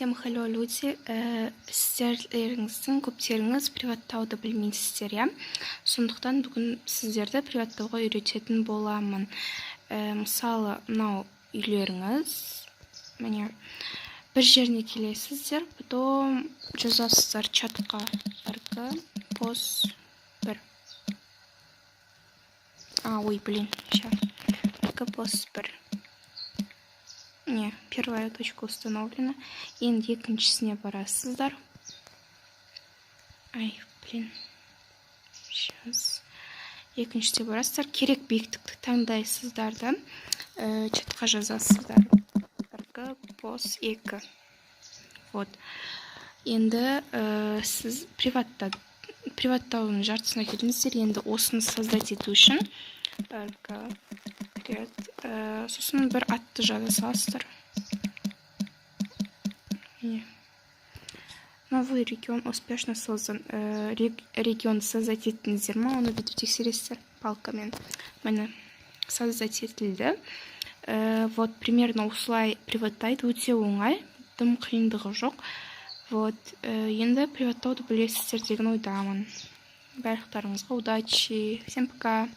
Всем hello, люди. Сіздеріңіздің көптеріңіз приваттауды білмейсіздер, иә? Сондықтан бүгін сіздерді приваттауға үйрететін боламын. Мысалы, мынау үйлеріңіз. Міне, бір жеріне келесіздер, потом жазасыздар чатқа. Арғы, пос, бір. Сейчас. Арғы, пос, бір. Не, первая точка установлена. Енді екіншісіне барасыздар. Сейчас. Екіншісіне барасыздар. Керек биіктікті таңдайсыздар да. Чатқа жазасыздар. Арғы, пос, екі. Вот. Енді сіз приваттаудың жартысына келдіңіздер. Енді осыны создать ету үшін сосын бір атты жазасыздар. Новый регион успешно создан. Регион создать еттіңіздер ма? Оны бүйтіп тексересіздер палкамен. Мені создать етілді. Вот, примерно осылай приваттайды. Өте оңай. Дым қиындығы жоқ. Вот, енді приваттауды білесіздер деген ойдамын. Барлықтарыңызға удачи. Всем пока.